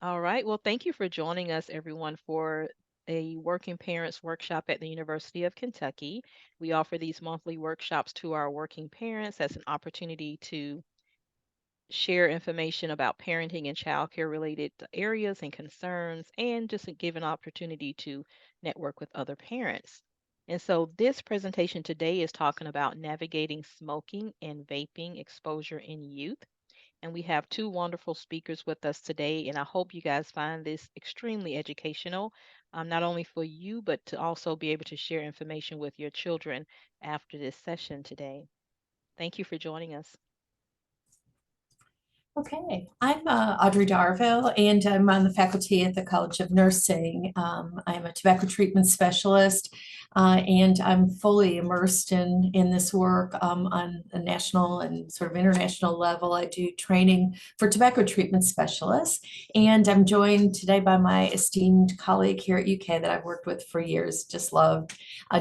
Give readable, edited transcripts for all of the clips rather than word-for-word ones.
All right. Well, thank you for joining us, everyone, for a working parents workshop at the University of Kentucky. We offer these monthly workshops to our working parents as an opportunity to share information about parenting and childcare related areas and concerns, and just give an opportunity to network with other parents. And so, this presentation today is talking about navigating smoking and vaping exposure in youth. And we have two wonderful speakers with us today. And I hope you guys find this extremely educational, not only for you, but to also be able to share information with your children after this session today. Thank you for joining us. Okay, I'm Audrey Darville, and I'm on the faculty at the College of Nursing. I'm a tobacco treatment specialist, and I'm fully immersed in this work on a national and sort of international level. I do training for tobacco treatment specialists, and I'm joined today by my esteemed colleague here at UK that I've worked with for years, just love,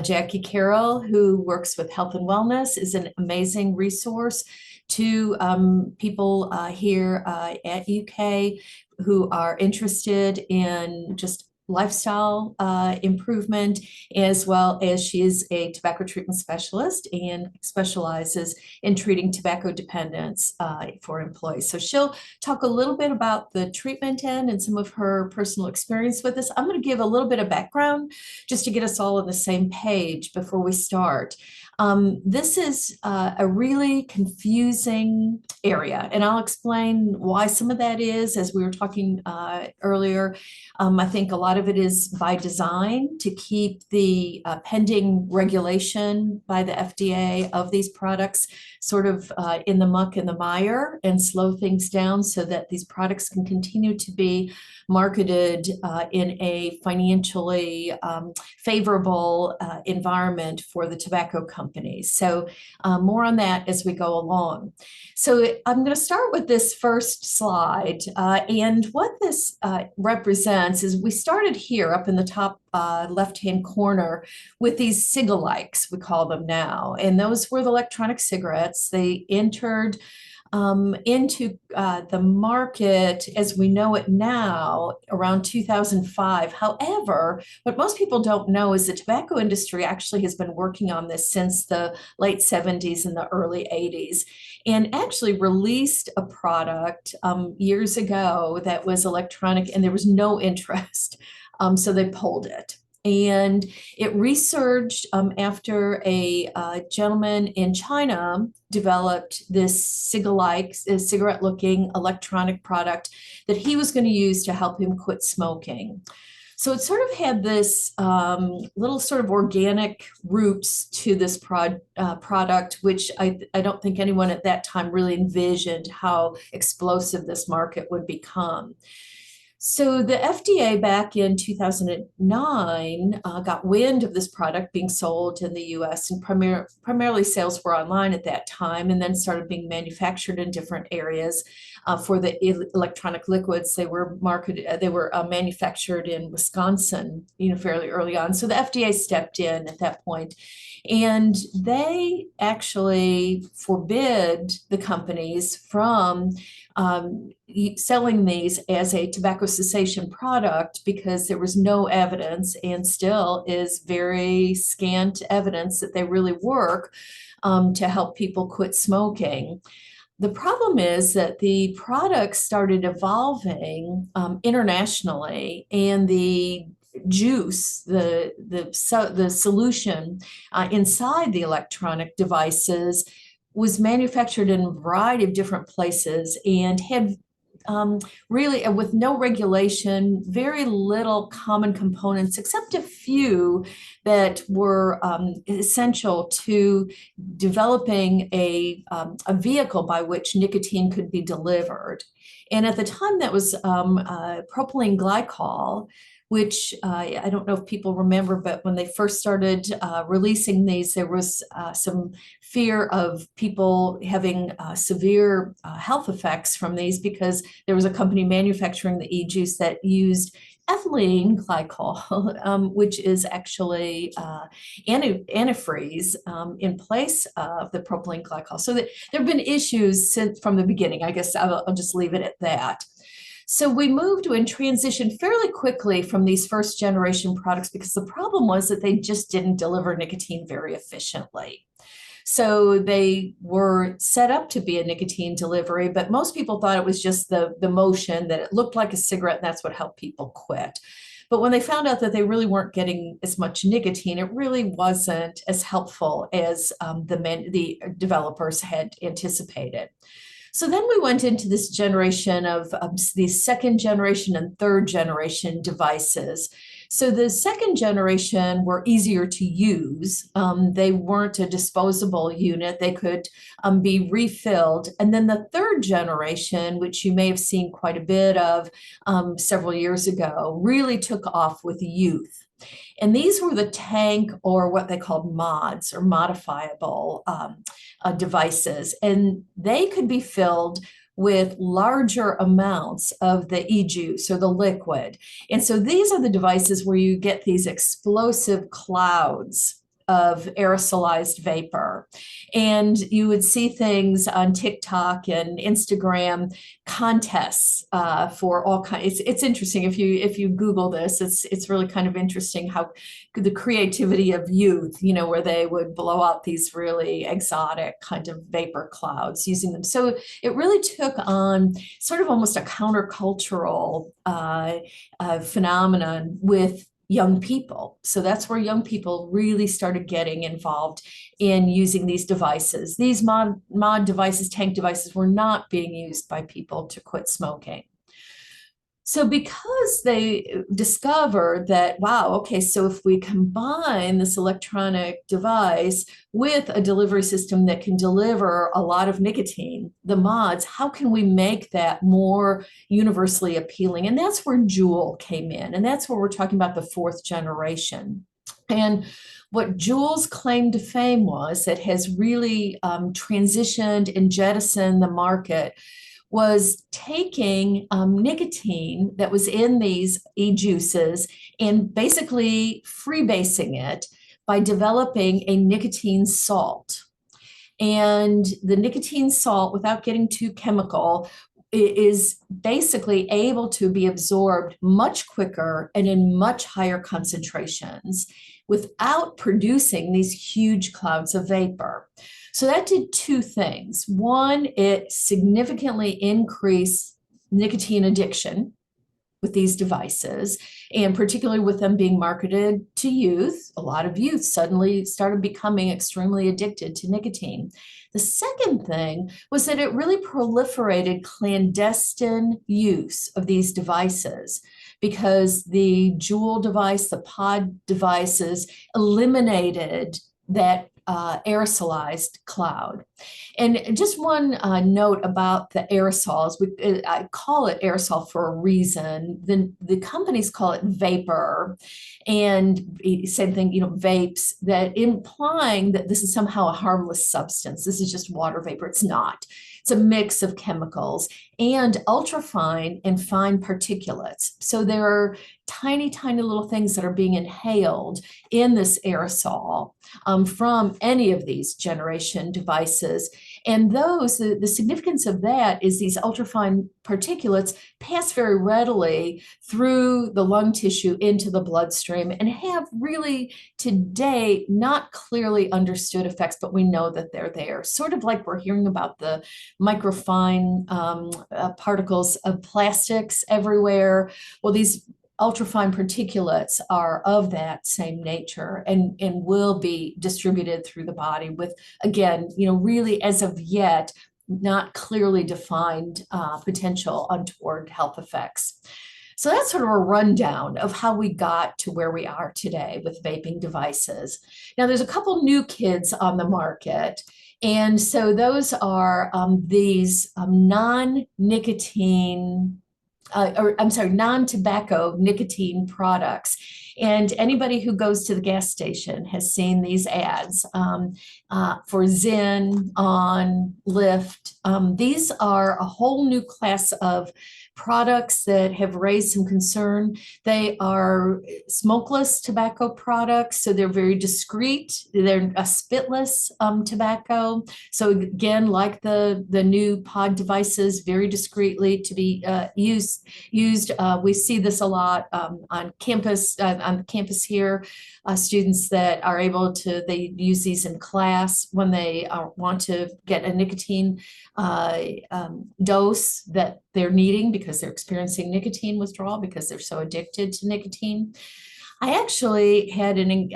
Jackie Carroll, who works with health and wellness, is an amazing resource to people here at UK who are interested in just lifestyle improvement, as well as she is a tobacco treatment specialist and specializes in treating tobacco dependence for employees. So she'll talk a little bit about the treatment end and some of her personal experience with this. I'm going to give a little bit of background just to get us all on the same page before we start. This is a really confusing area, and I'll explain why some of that is, as we were talking earlier. I think a lot of it is by design to keep the pending regulation by the FDA of these products sort of in the muck and the mire and slow things down so that these products can continue to be marketed in a financially favorable environment for the tobacco companies. So more on that as we go along. So I'm going to start with this first slide. And what this represents is we started here up in the top left-hand corner with these cigalikes, we call them now. And those were the electronic cigarettes. They entered into the market as we know it now around 2005. However, what most people don't know is the tobacco industry actually has been working on this since the late 70s and the early 80s, and actually released a product years ago that was electronic, and there was no interest. So they pulled it. And it resurged after a gentleman in China developed this cigarette-looking electronic product that he was going to use to help him quit smoking. So it sort of had this little sort of organic roots to this product, which I don't think anyone at that time really envisioned how explosive this market would become. So the FDA back in 2009 got wind of this product being sold in the US, and primarily sales were online at that time, and then started being manufactured in different areas. For the electronic liquids, they were manufactured in Wisconsin, fairly early on. So the FDA stepped in at that point, and they actually forbid the companies from selling these as a tobacco cessation product because there was no evidence, and still is very scant evidence, that they really work to help people quit smoking. The problem is that the products started evolving internationally, and the juice, the solution inside the electronic devices was manufactured in a variety of different places and had really, with no regulation, very little common components, except a few that were essential to developing a vehicle by which nicotine could be delivered. And at the time, that was propylene glycol, which I don't know if people remember, but when they first started releasing these, there was some fear of people having severe health effects from these, because there was a company manufacturing the e-juice that used ethylene glycol, which is actually antifreeze in place of the propylene glycol. So there have been issues from the beginning. I guess I'll just leave it at that. So we moved and transitioned fairly quickly from these first generation products because the problem was that they just didn't deliver nicotine very efficiently. So they were set up to be a nicotine delivery, but most people thought it was just the motion, that it looked like a cigarette, and that's what helped people quit. But when they found out that they really weren't getting as much nicotine, it really wasn't as helpful as the developers had anticipated. So then we went into this generation of these second generation and third generation devices. So the second generation were easier to use. They weren't a disposable unit. They could be refilled. And then the third generation, which you may have seen quite a bit of several years ago, really took off with youth. And these were the tank, or what they called mods, or modifiable devices. And they could be filled with larger amounts of the e-juice or the liquid. And so these are the devices where you get these explosive clouds of aerosolized vapor. And you would see things on TikTok and Instagram, contests for all kinds. It's interesting if you Google this. It's really kind of interesting how the creativity of youth, where they would blow out these really exotic kind of vapor clouds using them. So it really took on sort of almost a countercultural phenomenon with young people. So that's where young people really started getting involved in using these devices. These mod devices, tank devices, were not being used by people to quit smoking. So because they discovered that, wow, okay, so if we combine this electronic device with a delivery system that can deliver a lot of nicotine, the mods, how can we make that more universally appealing? And that's where Juul came in. And that's where we're talking about the fourth generation. And what Juul's claim to fame was, that has really transitioned and jettisoned the market, was taking nicotine that was in these e-juices and basically freebasing it by developing a nicotine salt. And the nicotine salt, without getting too chemical, is basically able to be absorbed much quicker and in much higher concentrations without producing these huge clouds of vapor. So that did two things. One, it significantly increased nicotine addiction with these devices, and particularly with them being marketed to youth. A lot of youth suddenly started becoming extremely addicted to nicotine. The second thing was that it really proliferated clandestine use of these devices, because the Juul device, the pod devices, eliminated that aerosolized cloud. And just one note about the aerosols, I call it aerosol for a reason. The companies call it vapor, and same thing, vapes, that implying that this is somehow a harmless substance. This is just water vapor. It's not. It's a mix of chemicals and ultrafine and fine particulates. So there are tiny, tiny little things that are being inhaled in this aerosol from any of these generation devices. And those, the significance of that is these ultrafine particulates pass very readily through the lung tissue into the bloodstream and have really, today, not clearly understood effects, but we know that they're there. Sort of like we're hearing about the microfine particles of plastics everywhere. Well, these ultrafine particulates are of that same nature and will be distributed through the body with, again, really, as of yet, not clearly defined potential untoward health effects. So that's sort of a rundown of how we got to where we are today with vaping devices. Now, there's a couple new kids on the market. And so those are these non-tobacco nicotine products. And anybody who goes to the gas station has seen these ads for Zyn, On, Lyft. These are a whole new class of products that have raised some concern. They are smokeless tobacco products, so they're very discreet. They're a spitless tobacco. So again, like the new pod devices, very discreetly to be used used. We see this a lot on campus here. Students that are able to, they use these in class when they want to get a nicotine dose that they're needing because they're experiencing nicotine withdrawal because they're so addicted to nicotine. I actually had an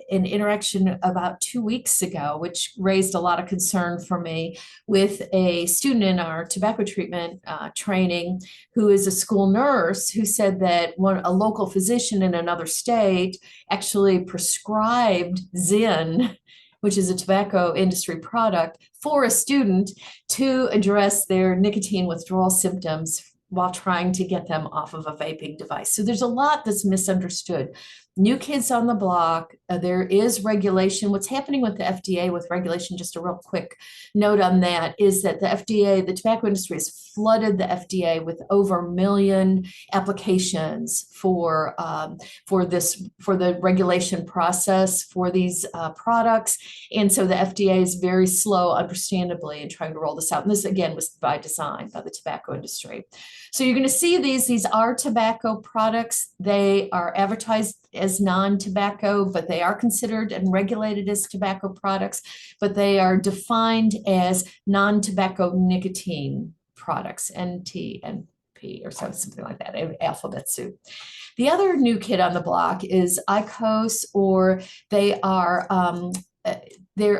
interaction about 2 weeks ago, which raised a lot of concern for me, with a student in our tobacco treatment training who is a school nurse, who said that a local physician in another state actually prescribed Zyn, which is a tobacco industry product, for a student to address their nicotine withdrawal symptoms while trying to get them off of a vaping device. So there's a lot that's misunderstood. New kids on the block, there is regulation. What's happening with the FDA with regulation, just a real quick note on that, is that the FDA, the tobacco industry, has flooded the FDA with over 1 million applications for the regulation process for these products. And so the FDA is very slow, understandably, in trying to roll this out. And this, again, was by design by the tobacco industry. So you're going to see these are tobacco products. They are advertised as non-tobacco, but they are considered and regulated as tobacco products, but they are defined as non-tobacco nicotine products, NTNP or something like that, alphabet soup. The other new kid on the block is IQOS, or they're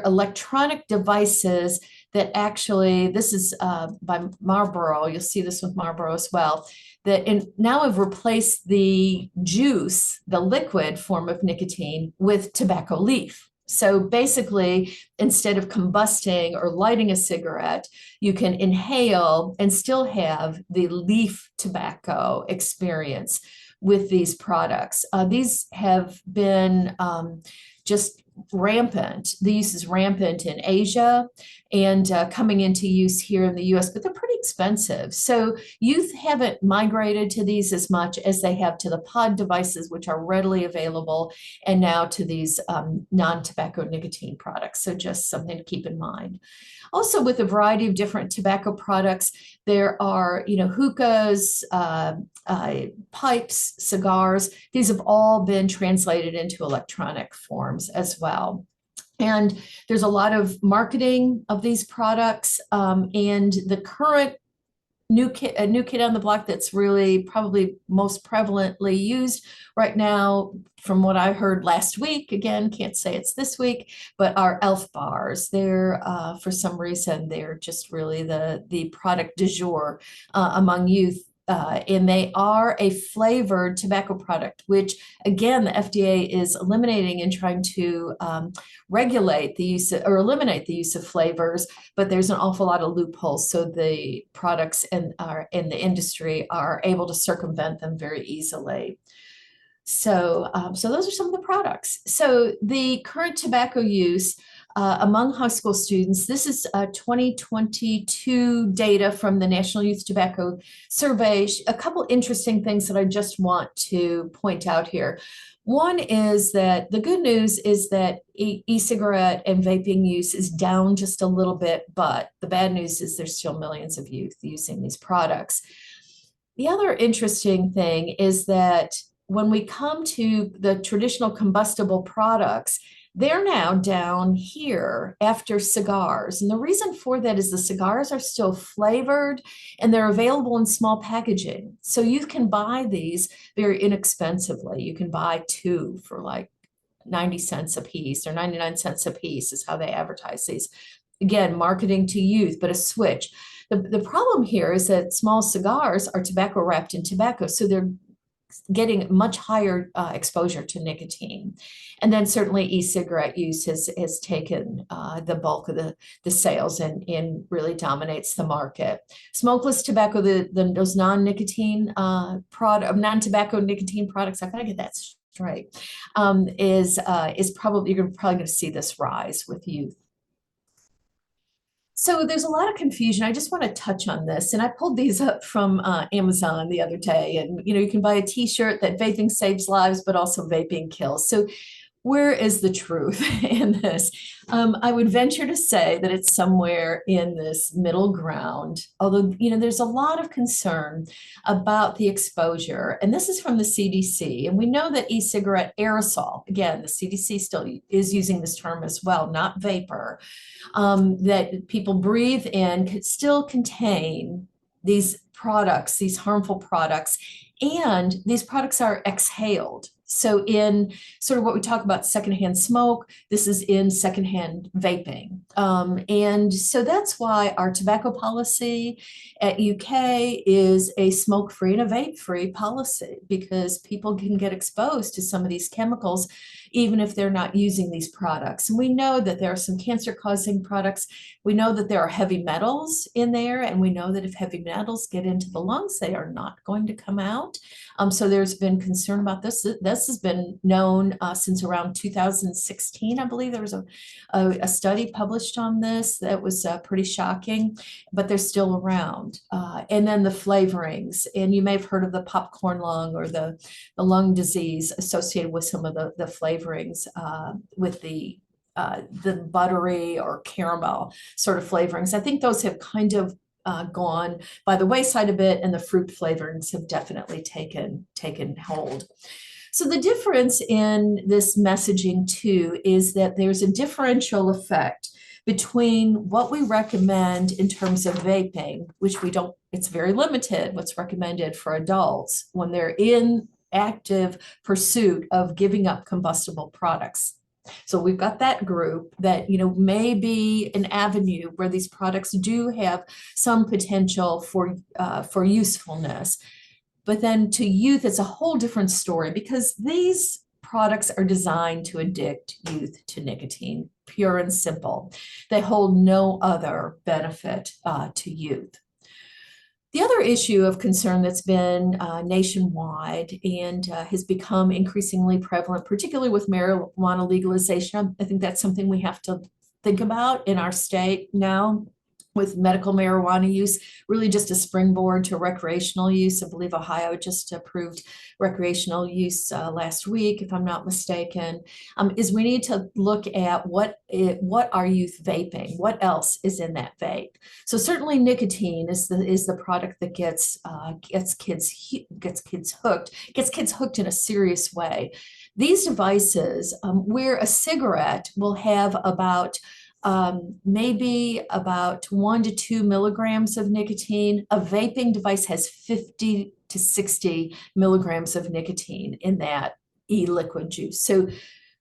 electronic devices that actually, this is by Marlboro, you'll see this with Marlboro as well, that now have replaced the juice, the liquid form of nicotine, with tobacco leaf. So basically, instead of combusting or lighting a cigarette, you can inhale and still have the leaf tobacco experience with these products. These have been just rampant. The use is rampant in Asia and coming into use here in the US, but they're pretty expensive. So youth haven't migrated to these as much as they have to the pod devices, which are readily available, and now to these non-tobacco nicotine products. So just something to keep in mind. Also, with a variety of different tobacco products, there are, hookahs, pipes, cigars. These have all been translated into electronic forms as well. And there's a lot of marketing of these products, and the current new kid on the block that's really probably most prevalently used right now, from what I heard last week, again, can't say it's this week, but are Elf bars. They're, for some reason, they're just really the product du jour among youth. And they are a flavored tobacco product, which, again, the FDA is eliminating and trying to regulate the use of, or eliminate the use of flavors, but there's an awful lot of loopholes. So the products in the industry are able to circumvent them very easily. So, so those are some of the products. So the current tobacco use among high school students, this is 2022 data from the National Youth Tobacco Survey. A couple interesting things that I just want to point out here. One is that the good news is that e-cigarette and vaping use is down just a little bit, but the bad news is there's still millions of youth using these products. The other interesting thing is that when we come to the traditional combustible products, they're now down here after cigars. And the reason for that is the cigars are still flavored and they're available in small packaging. So you can buy these very inexpensively. You can buy 2 for like 90 cents a piece or 99 cents a piece is how they advertise these. Again, marketing to youth, but a switch. The problem here is that small cigars are tobacco wrapped in tobacco. So they're getting much higher exposure to nicotine. And then certainly e-cigarette use has taken the bulk of the sales and really dominates the market. Smokeless tobacco, those non-nicotine non-tobacco nicotine products, I've got to get that straight, is probably, you're probably going to see this rise with youth. So there's a lot of confusion. I just want to touch on this. And I pulled these up from Amazon the other day. And, you can buy a t-shirt that vaping saves lives, but also vaping kills. So where is the truth in this? I would venture to say that it's somewhere in this middle ground, although, there's a lot of concern about the exposure. And this is from the CDC. And we know that e-cigarette aerosol, again, the CDC still is using this term as well, not vapor, that people breathe in could still contain these products, these harmful products, and these products are exhaled. So in sort of what we talk about secondhand smoke, this is in secondhand vaping. And so that's why our tobacco policy at UK is a smoke-free and a vape-free policy, because people can get exposed to some of these chemicals even if they're not using these products. And we know that there are some cancer-causing products. We know that there are heavy metals in there, and we know that if heavy metals get into the lungs, they are not going to come out. So there's been concern about this. This has been known since around 2016, I believe. There was a study published on this that was pretty shocking, but they're still around. And then the flavorings, and you may have heard of the popcorn lung or the lung disease associated with some of the flavorings with the buttery or caramel sort of flavorings. I think those have kind of gone by the wayside a bit, and the fruit flavorings have definitely taken hold. So the difference in this messaging too is that there's a differential effect between what we recommend in terms of vaping, which we don't, it's very limited what's recommended for adults when they're in active pursuit of giving up combustible products. So we've got that group that, may be an avenue where these products do have some potential for usefulness. But then to youth, it's a whole different story, because these products are designed to addict youth to nicotine, pure and simple. They hold no other benefit to youth. The other issue of concern that's been nationwide and has become increasingly prevalent, particularly with marijuana legalization, I think that's something we have to think about in our state now, with medical marijuana use, really just a springboard to recreational use. I believe Ohio just approved recreational use last week, if I'm not mistaken, is we need to look at what are youth vaping? What else is in that vape? So certainly nicotine is the product that gets kids hooked in a serious way. These devices, where a cigarette will have about maybe about 1 to 2 milligrams of nicotine, a vaping device has 50 to 60 milligrams of nicotine in that e-liquid juice. So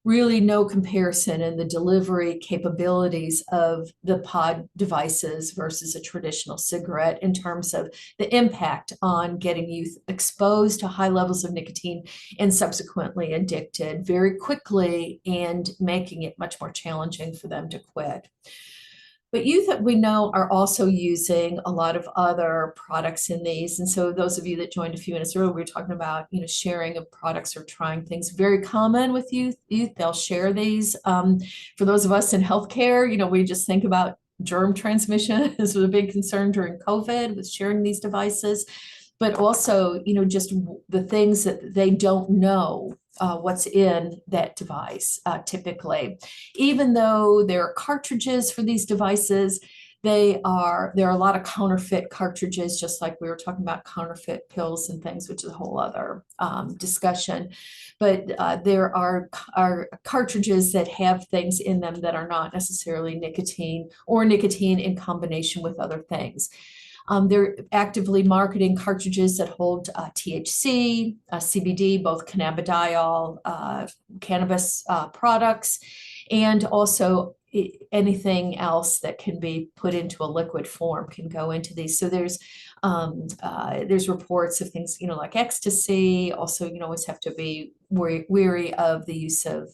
really no comparison in the delivery capabilities of the pod devices versus a traditional cigarette in terms of the impact on getting youth exposed to high levels of nicotine and subsequently addicted very quickly, and making it much more challenging for them to quit. But youth that we know are also using a lot of other products in these. And so those of you that joined a few minutes earlier, we were talking about, sharing of products or trying things. Very common with youth, they'll share these. For those of us in healthcare, we just think about germ transmission. This was a big concern during COVID with sharing these devices. But also, just the things that they don't know what's in that device typically. Even though there are cartridges for these devices, there are a lot of counterfeit cartridges, just like we were talking about counterfeit pills and things, which is a whole other discussion. But there are cartridges that have things in them that are not necessarily nicotine, or nicotine in combination with other things. They're actively marketing cartridges that hold THC, CBD, both cannabidiol, cannabis products, and also anything else that can be put into a liquid form can go into these. So there's reports of things, like ecstasy. Also, always have to be wary of the use of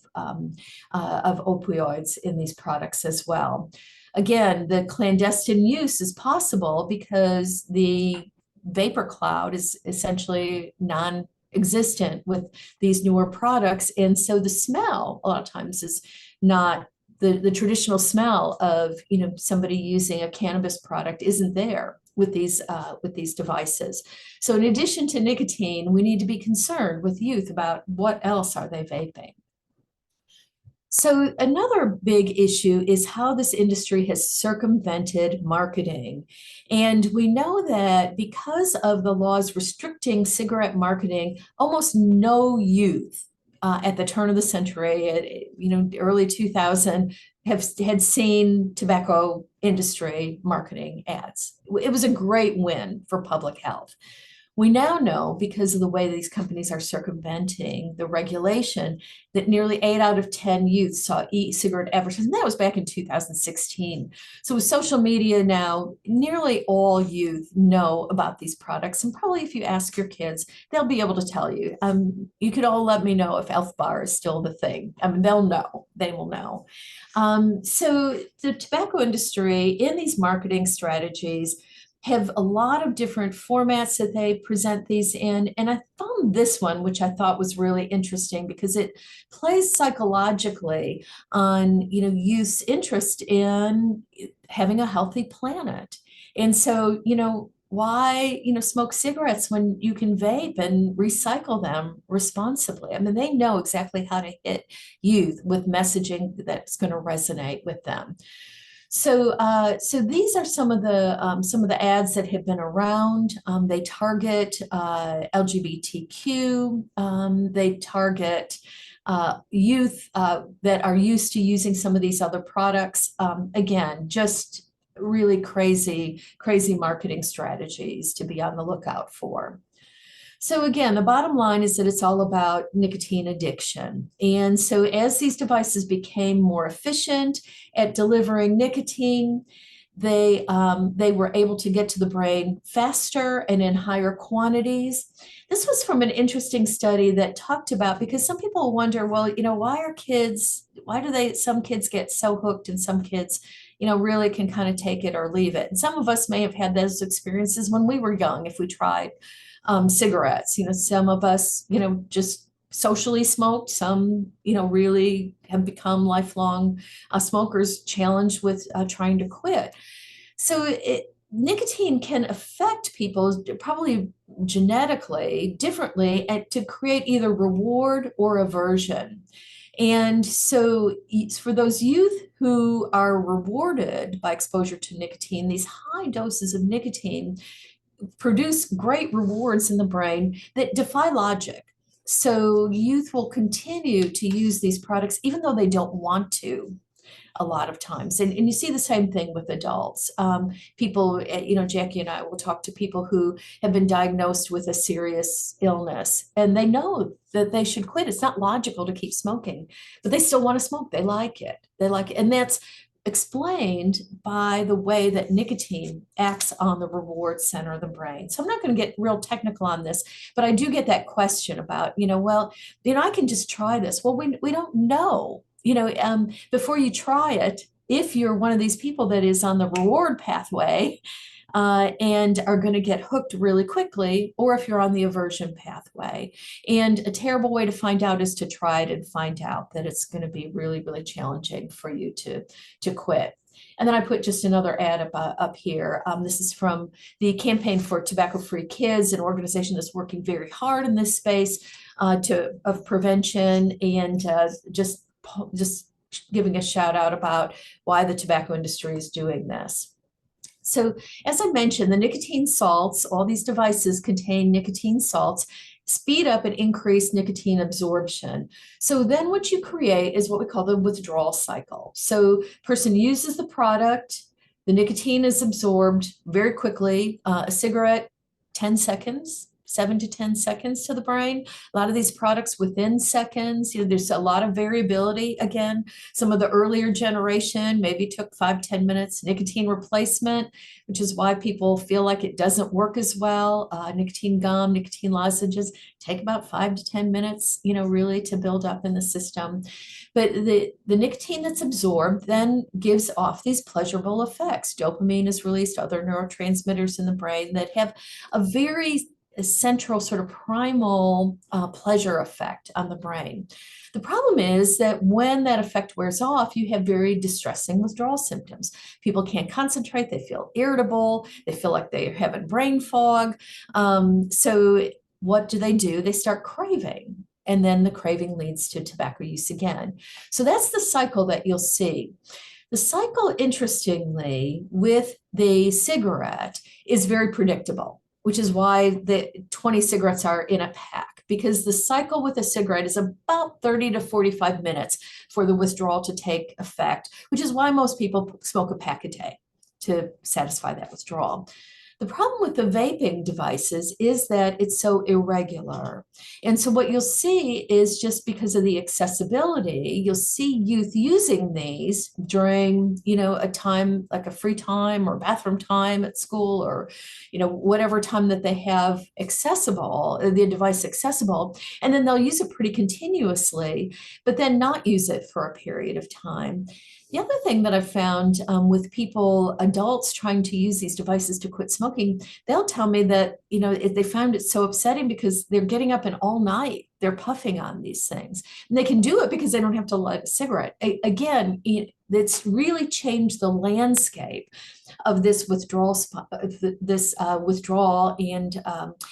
opioids in these products as well. Again, the clandestine use is possible because the vapor cloud is essentially non-existent with these newer products. And so the smell a lot of times is not the traditional smell of, somebody using a cannabis product isn't there with these devices. So in addition to nicotine, we need to be concerned with youth about what else are they vaping. So another big issue is how this industry has circumvented marketing. And we know that because of the laws restricting cigarette marketing, almost no youth at the turn of the century, early 2000, had seen tobacco industry marketing ads. It was a great win for public health. We now know, because of the way these companies are circumventing the regulation, that nearly 8 out of 10 youth saw e-cigarette advertisements. And that was back in 2016. So with social media now, nearly all youth know about these products. And probably if you ask your kids, they'll be able to tell you. You could all let me know if Elf Bar is still the thing. I mean, they'll know. They will know. So the tobacco industry in these marketing strategies have a lot of different formats that they present these in. And I found this one, which I thought was really interesting because it plays psychologically on, youth's interest in having a healthy planet. And so, why, smoke cigarettes when you can vape and recycle them responsibly? I mean, they know exactly how to hit youth with messaging that's going to resonate with them. So these are some of the ads that have been around. They target LGBTQ. They target youth that are used to using some of these other products. Again, just really crazy marketing strategies to be on the lookout for. So again, the bottom line is that it's all about nicotine addiction. And so as these devices became more efficient at delivering nicotine, they were able to get to the brain faster and in higher quantities. This was from an interesting study that talked about, because some people wonder, well, why do some kids get so hooked and some kids, really can kind of take it or leave it. And some of us may have had those experiences when we were young, if we tried cigarettes. Some of us, just socially smoked. Some, really have become lifelong smokers challenged with trying to quit. So nicotine can affect people probably genetically differently to create either reward or aversion. And so for those youth who are rewarded by exposure to nicotine, these high doses of nicotine produce great rewards in the brain that defy logic. So youth will continue to use these products even though they don't want to a lot of times. And you see the same thing with adults. People, Jackie and I will talk to people who have been diagnosed with a serious illness and they know that they should quit. It's not logical to keep smoking, but they still want to smoke. They like it. And that's explained by the way that nicotine acts on the reward center of the brain. So I'm not going to get real technical on this, but I do get that question about, I can just try this. Well, we don't know, before you try it, if you're one of these people that is on the reward pathway and are going to get hooked really quickly, or if you're on the aversion pathway. And a terrible way to find out is to try it and find out that it's going to be really, really challenging for you to quit. And then I put just another ad up here. This is from the Campaign for Tobacco-Free Kids, an organization that's working very hard in this space of prevention, and just giving a shout out about why the tobacco industry is doing this. So as I mentioned, the nicotine salts, all these devices contain nicotine salts, speed up and increase nicotine absorption. So then what you create is what we call the withdrawal cycle. So person uses the product, the nicotine is absorbed very quickly, a cigarette, 10 seconds, 7 to 10 seconds to the brain. A lot of these products within seconds, there's a lot of variability. Again, some of the earlier generation maybe took 5-10 minutes. Nicotine replacement, which is why people feel like it doesn't work as well. Nicotine gum, nicotine lozenges take about 5 to 10 minutes, really to build up in the system. But the nicotine that's absorbed then gives off these pleasurable effects. Dopamine is released, other neurotransmitters in the brain that have a very central sort of primal pleasure effect on the brain. The problem is that when that effect wears off, you have very distressing withdrawal symptoms. People can't concentrate, they feel irritable, they feel like they're having brain fog. So what do? They start craving. and then the craving leads to tobacco use again. So that's the cycle that you'll see. The cycle, interestingly, with the cigarette is very predictable, which is why the 20 cigarettes are in a pack, because the cycle with a cigarette is about 30 to 45 minutes for the withdrawal to take effect, which is why most people smoke a pack a day to satisfy that withdrawal. The problem with the vaping devices is that it's so irregular. And so what you'll see is, just because of the accessibility, you'll see youth using these during, a time like a free time or bathroom time at school, or, whatever time that they have accessible, the device accessible. And then they'll use it pretty continuously, but then not use it for a period of time. The other thing that I've found with people, adults trying to use these devices to quit smoking, they'll tell me that, they found it so upsetting because they're getting up and all night they're puffing on these things. And they can do it because they don't have to light a cigarette. Again, it's really changed the landscape of this withdrawal, withdrawal and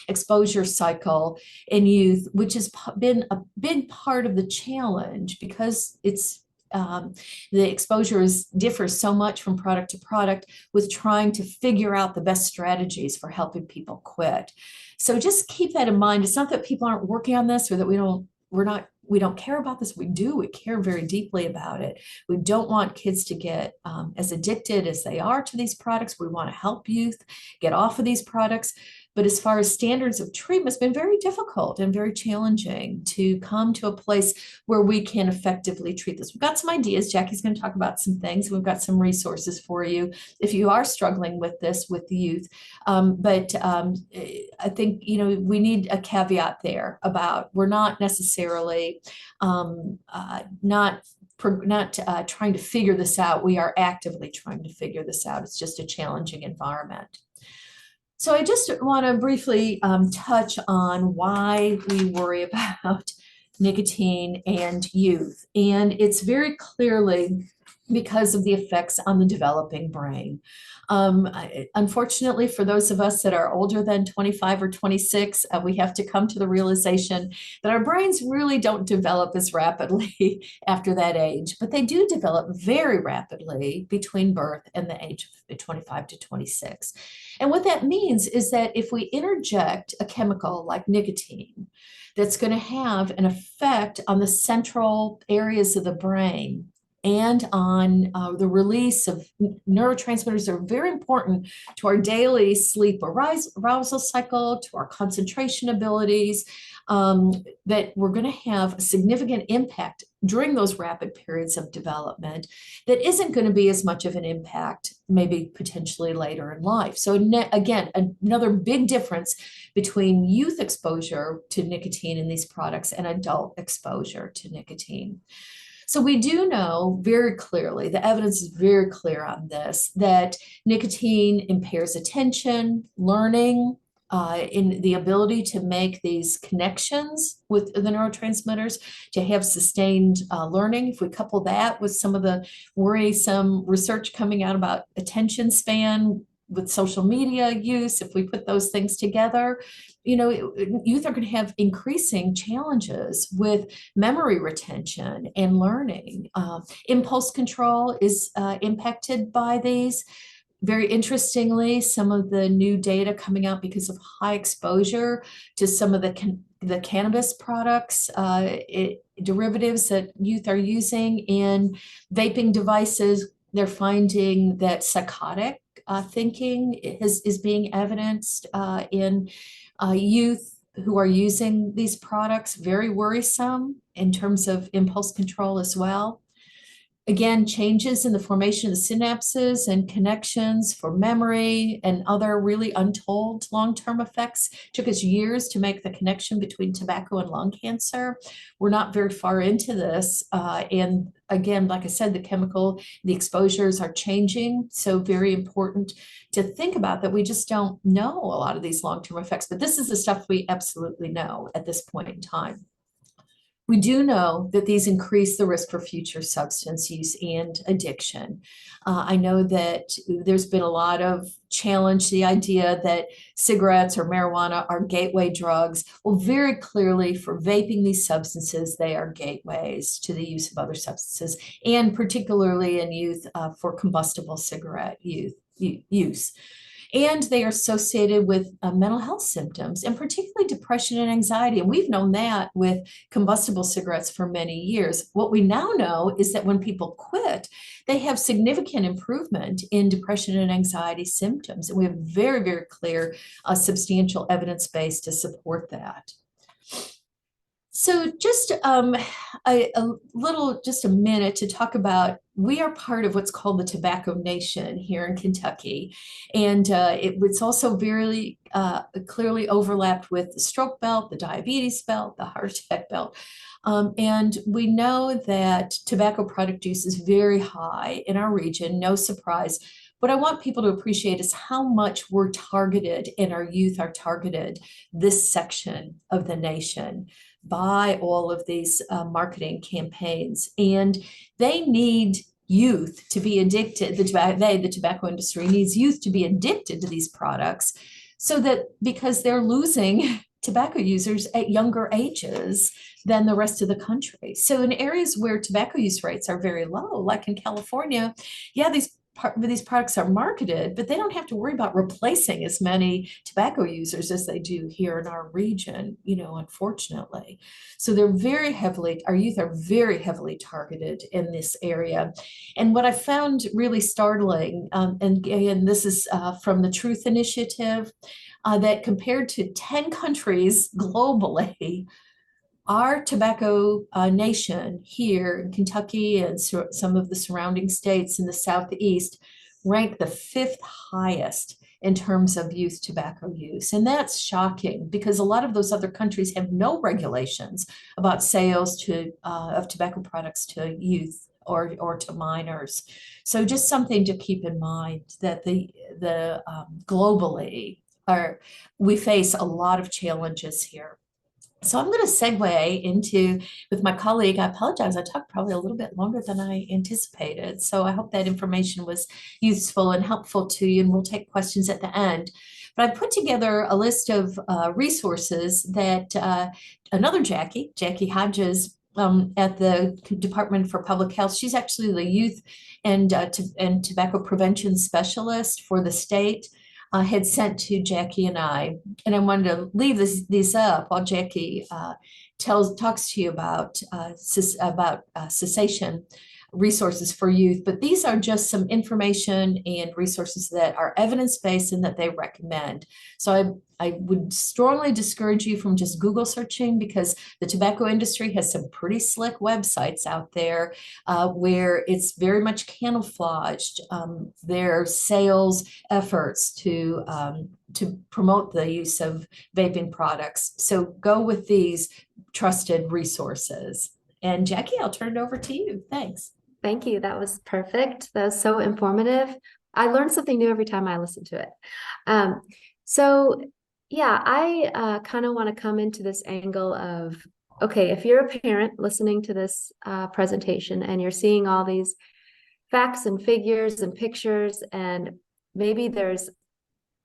exposure cycle in youth, which has been a big part of the challenge, because it's the exposures differ so much from product to product, with trying to figure out the best strategies for helping people quit. So just keep that in mind. It's not that people aren't working on this, or that we don't care about this. We do. We care very deeply about it. We don't want kids to get as addicted as they are to these products. We want to help youth get off of these products. But as far as standards of treatment, it's been very difficult and very challenging to come to a place where we can effectively treat this. We've got some ideas. Jackie's going to talk about some things. We've got some resources for you if you are struggling with this with the youth. But I think, we need a caveat there about, we're not necessarily not trying to figure this out. We are actively trying to figure this out. It's just a challenging environment. So I just want to briefly touch on why we worry about nicotine and youth. And it's very clearly because of the effects on the developing brain. Unfortunately, for those of us that are older than 25 or 26, we have to come to the realization that our brains really don't develop as rapidly after that age, but they do develop very rapidly between birth and the age of 25 to 26. And what that means is that if we interject a chemical like nicotine, that's going to have an effect on the central areas of the brain and on the release of neurotransmitters that are very important to our daily sleep arousal cycle, to our concentration abilities, that we're going to have a significant impact during those rapid periods of development that isn't going to be as much of an impact maybe potentially later in life. So again, another big difference between youth exposure to nicotine in these products and adult exposure to nicotine. So we do know very clearly, the evidence is very clear on this, that nicotine impairs attention, learning, in the ability to make these connections with the neurotransmitters, to have sustained learning. If we couple that with some of the worrisome research coming out about attention span with social media use, if we put those things together, youth are going to have increasing challenges with memory retention and learning. Impulse control is impacted by these. Very interestingly, some of the new data coming out because of high exposure to some of the cannabis products, derivatives that youth are using in vaping devices, they're finding that psychotic thinking is being evidenced in youth who are using these products. Very worrisome in terms of impulse control as well. Again, changes in the formation of the synapses and connections for memory and other really untold long-term effects. It took us years to make the connection between tobacco and lung cancer. We're not very far into this. And again, like I said, the exposures are changing. So very important to think about that. We just don't know a lot of these long-term effects, but this is the stuff we absolutely know at this point in time. We do know that these increase the risk for future substance use and addiction. I know that there's been a lot of challenge, the idea that cigarettes or marijuana are gateway drugs. Well, very clearly for vaping these substances, they are gateways to the use of other substances, and particularly in youth for combustible cigarette use. And they are associated with mental health symptoms, and particularly depression and anxiety. And we've known that with combustible cigarettes for many years. What we now know is that when people quit, they have significant improvement in depression and anxiety symptoms. And we have very, very clear, substantial evidence base to support that. So just just a minute to talk about, we are part of what's called the Tobacco Nation here in Kentucky. And it's also very clearly overlapped with the stroke belt, the diabetes belt, the heart attack belt. And we know that tobacco product use is very high in our region, no surprise. What I want people to appreciate is how much we're targeted and our youth are targeted, this section of the nation, by all of these marketing campaigns. And they need youth to be addicted. The tobacco industry needs youth to be addicted to these products, so that because they're losing tobacco users at younger ages than the rest of the country. So in areas where tobacco use rates are very low, like in California, yeah, these products are marketed, but they don't have to worry about replacing as many tobacco users as they do here in our region, unfortunately. So our youth are very heavily targeted in this area. And what I found really startling, and this is from the Truth Initiative, that compared to 10 countries globally, our tobacco nation here in Kentucky and some of the surrounding states in the Southeast rank the 5th highest in terms of youth tobacco use. And that's shocking, because a lot of those other countries have no regulations about sales of tobacco products to youth or to minors. So just something to keep in mind, that globally we face a lot of challenges here. So I'm going to segue into, with my colleague, I apologize, I talked probably a little bit longer than I anticipated. So I hope that information was useful and helpful to you, and we'll take questions at the end. But I put together a list of resources that another Jackie Hodges at the Department for Public Health, she's actually the youth and tobacco prevention specialist for the state, had sent to Jackie and I wanted to leave these up while Jackie talks to you about cessation resources for youth. But these are just some information and resources that are evidence-based and that they recommend. So I would strongly discourage you from just Google searching, because the tobacco industry has some pretty slick websites out there where it's very much camouflaged their sales efforts to promote the use of vaping products. So go with these trusted resources. And Jackie, I'll turn it over to you. Thanks. Thank you. That was perfect. That was so informative. I learned something new every time I listen to it. So yeah, I kind of want to come into this angle of, okay, if you're a parent listening to this presentation and you're seeing all these facts and figures and pictures, and maybe there's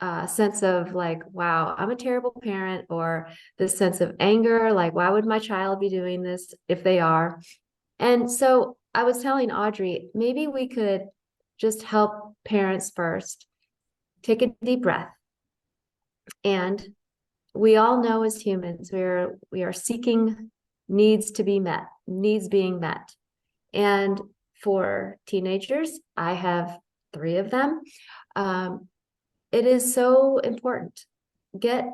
a sense of like, wow, I'm a terrible parent, or this sense of anger, like, why would my child be doing this if they are? And so I was telling Audrey, maybe we could just help parents first take a deep breath. And we all know as humans, we are seeking needs to be met, needs being met. And for teenagers, I have 3 of them. It is so important. Get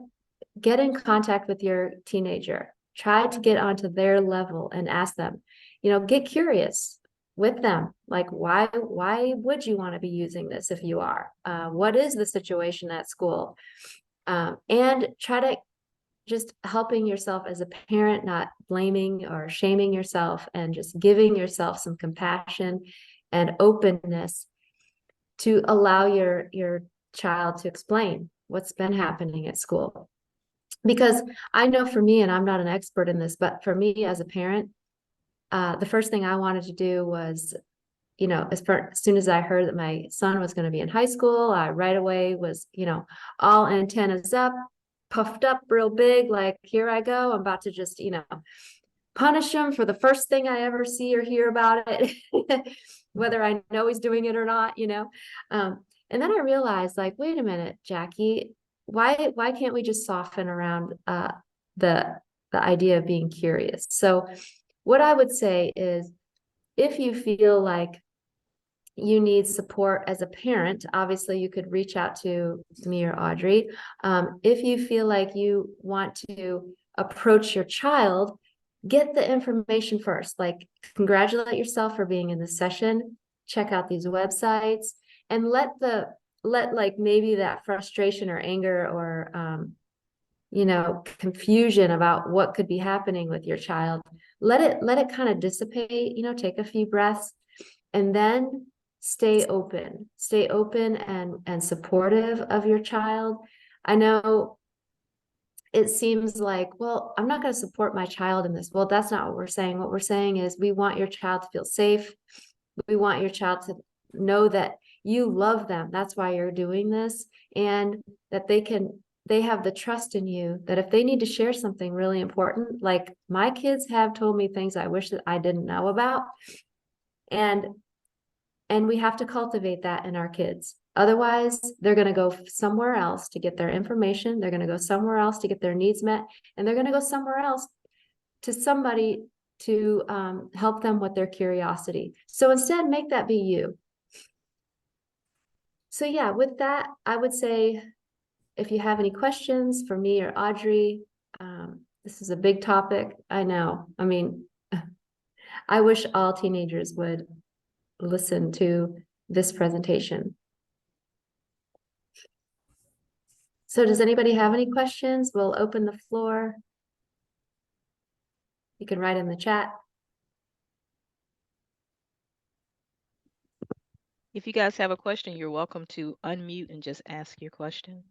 in contact with your teenager. Try to get onto their level and ask them, get curious with them. Like, why would you want to be using this if you are? What is the situation at school? And try to just helping yourself as a parent, not blaming or shaming yourself, and just giving yourself some compassion and openness to allow your child to explain what's been happening at school. because I know for me, and I'm not an expert in this, but for me as a parent, the first thing I wanted to do was, you know, as soon as I heard that my son was going to be in high school, I right away was, you know, all antennas up, puffed up real big, like, here I go. I'm about to just, you know, punish him for the first thing I ever see or hear about it, whether I know he's doing it or not, you know. And then I realized, like, wait a minute, Jackie, why can't we just soften around the idea of being curious? So what I would say is, if you feel like you need support as a parent, obviously you could reach out to me or Audrey. If you feel like you want to approach your child, get the information first, like congratulate yourself for being in the session, check out these websites, and let like maybe that frustration or anger or you know, confusion about what could be happening with your child, let it kind of dissipate, you know, take a few breaths, and then stay open and supportive of your child. I know it seems like, well, I'm not going to support my child in this. Well, that's not what we're saying. What we're saying is we want your child to feel safe. We want your child to know that you love them. That's why you're doing this, and that they have the trust in you that if they need to share something really important, like my kids have told me things I wish that I didn't know about. And we have to cultivate that in our kids. Otherwise, they're going to go somewhere else to get their information. They're going to go somewhere else to get their needs met. And they're going to go somewhere else to somebody to help them with their curiosity. So instead, make that be you. So yeah, with that, I would say, if you have any questions for me or Audrey, this is a big topic. I know. I mean, I wish all teenagers would listen to this presentation. So does anybody have any questions? We'll open the floor. You can write in the chat. If you guys have a question, you're welcome to unmute and just ask your question.